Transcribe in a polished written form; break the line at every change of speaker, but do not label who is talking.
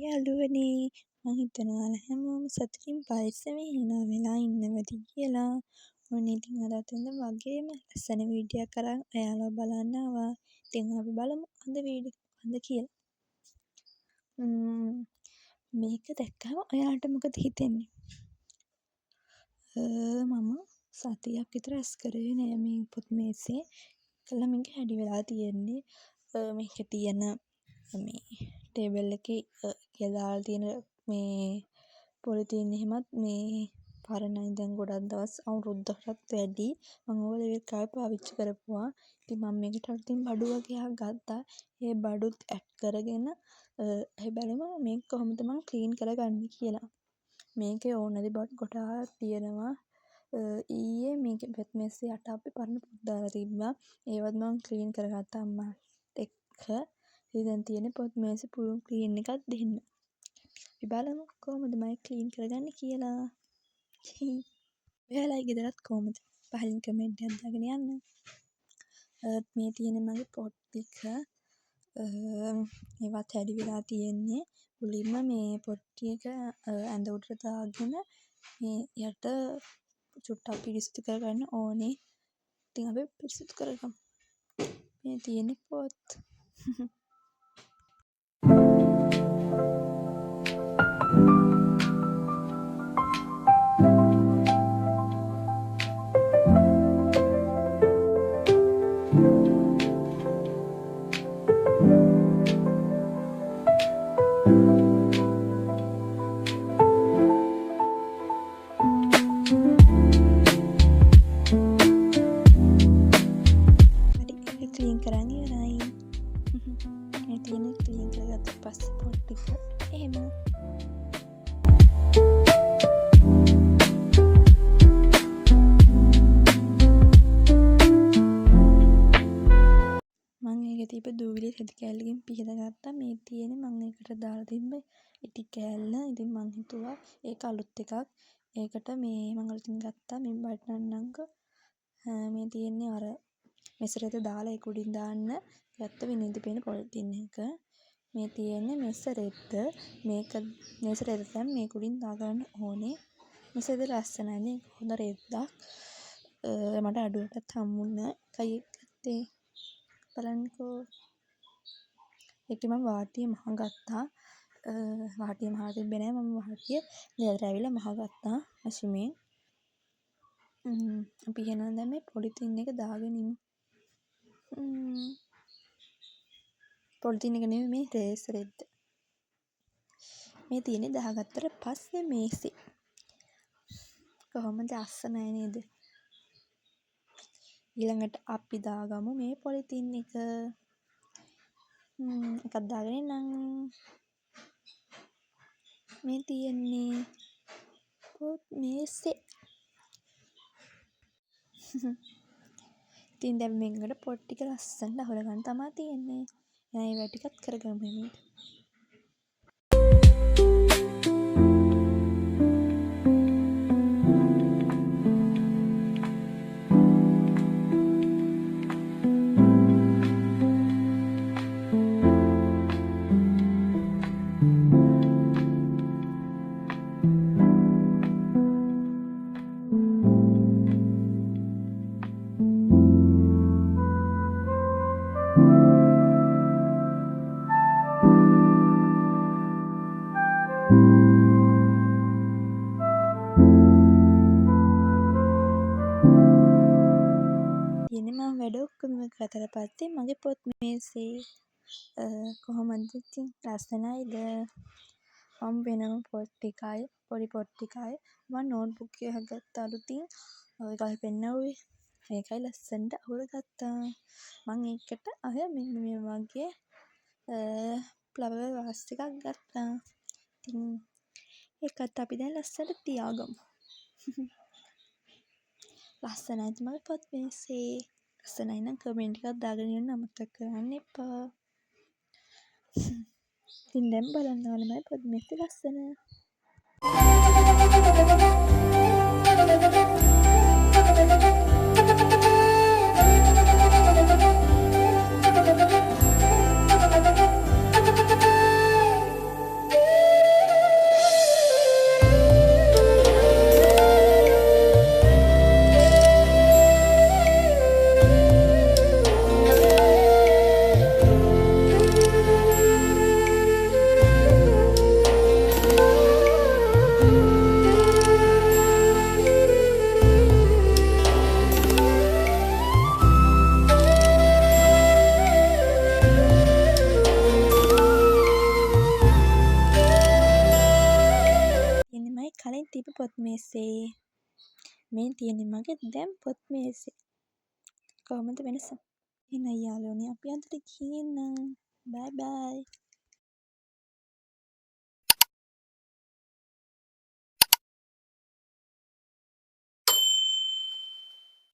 යාළුවනේ මං හිතනවා ඔයාලා හැමෝම සතුටින් පරිස්සමෙන් hina වෙලා ඉන්නවද කියලා. ඔන්න ඉතින් අදත් වගේම ලස්සන වීඩියෝ එකක් අරන් ඔයාලව බලන්න ආවා. ඉතින් අපි බලමු අද වීඩියෝ මොකක්ද කියලා. මේක දැක්කම ඔයාලට මොකද හිතෙන්නේ? මම සතියක් විතර ඇස් කරේ නෑ මේ පොත් මේසේ. කළා මේක හැඩි වෙලා තියෙන්නේ. මේකේ තියෙන මේ ටේබල් එකේ කියලා දාලා තියෙන මේ පොලිතීන් එහෙමත් මේ පරණයි දැන් ගොඩක් දවස් අවුරුද්දකටත් වැඩි මම ඕක දෙකක් පාවිච්චි කරපුවා. ඉතින් මම මේකට අලුතින් බඩු වගේක් ගත්තා. ඒ බඩුත් ඇඩ් කරගෙන බලමු මේක කොහොමද මම ක්ලීන් කරගන්නේ කියලා. මේකේ ඕනෑදි බඩු ගොඩාක් තියෙනවා. ඊයේ මේකේ පොත් මේසේ යට අපි පරණ පොත් දාලා තිබ්බා. ඒවත් මම ක්ලීන් කරගත්තා අම්මාත් එක්ක. ඉතින් දැන් තියෙන්නේ පොත් මේසේ පුළුල් ක්ලීන් එකක් දෙන්න. අපි බලමු කොහොමද මම ක්ලීන් කරගන්නේ කියලා. ඔයාලා ගෙදරත් කොහොමද? පහලින් කමෙන්ට් එකක් දාගෙන යන්න. මේ තියෙන මගේ පොත් ටික ඒවත් හැඩි වෙලා තියෙන්නේ. මුලින්ම මේ පොත් ටික ඇඳ උඩට දාගෙන මේ යට චුට්ටක් පිරිසිදු කරගන්න ඕනේ. ඉතින් අපි පිරිසිදු කරගමු. මේ තියෙන පොත්. ක්ලීන් කරන්න ඉවරයි. මේ තියෙන ක්ලීන් කරගත්ත පස්සේ පොත් ටික එහෙම මම ඒකේ තිබ්බ දූවිලි රෙදි කෑල්ලකින් පිහලා ගත්තා. මේ තියෙන්නේ මම ඒකට දාලා තිබ්බ ඉටි කෑල්ල. ඉතින් මං හිතුවා ඒක අලුත් එකක්. ඒකට මේ මම අලුතින් ගත්තා මේ බටනන්නංක. මේ තියෙන්නේ අර මෙසරේට දාලා ඒක උඩින් දාන්න ගත්ත විනිවිද පේන පොලිතින් එක. මේ තියෙන්නේ මෙසරෙද්ද. මේක මෙසරෙද්ද දැන් මේක උඩින් දාගන්න ඕනේ. මෙසරෙද්ද ලස්සනයි නේ. හොඳ රෙද්දක්. මට අඩුවටත් හම්බුණා. කයි ගත්තේ බලන්නකෝ. ඒක මම වාටිය මහ ගත්තා. වාටිය මහ තිබ්බේ නෑ. මම වාටිය ගෙදර ඇවිල්ලා මහ ගත්තා මැෂිමෙන්. අපි එහෙනම් දැන් මේ පොලිතින් එක දාගෙන ඉමු. පොලිතින් එක නෙමෙයි මේ රේසරෙද්ද. මේ තියෙන්නේ දාගත්තට පස්සේ මේසේ. කොහොමද අස්සනයි නේද? ඊළඟට අපි දාගමු මේ පොලිතින් එක. එකක් දාගෙන එන්නම්. මේ තියෙන්නේ පොත් මේසේ. ඉතින් දැන් මේකට පොත් ටික ලස්සනට අහුල ගන්න තමයි තියෙන්නේ. දැන් ඒවා ටිකත් කරගමු මේක. මම වැඩ ඔක්කොම කරතර පස්සේ මගේ පොත් මේසේ කොහොමද ඉතින් ලස්සනයිද? මම වෙනම පොත් ටිකයි පොඩි පොත් ටිකයි මම නෝට්බුක් එකක් ගත්තා අලුතින්. ඒකයි පෙන්නවුවේ. ඒකයි ලස්සනට අහුල ගත්තා. මම ඒකට අය මෙන්න මේ වගේ ෆ්ලවර් වාස් ටිකක් ගත්තා. ඉතින් ඒකත් අපි දැන් ලස්සනට තියාගමු. ලස්සනයිද මගේ පොත් මේසේ? ලස්සනයි නම් කමෙන්ට් එකක් දාගෙන යන්න අමතක කරන්න එපා. ඉතින් දැන් බලන්න ඕනේ මගේ පොත් මේසේ ලස්සන. පොත් මේසේ. මේ තියෙන්නේ මගේ දැන් පොත් මේසේ. කොහොමද වෙනස? එහෙනම් යාළුවනේ අපි අදට ගිහින් එන්නම්. බයි බයි.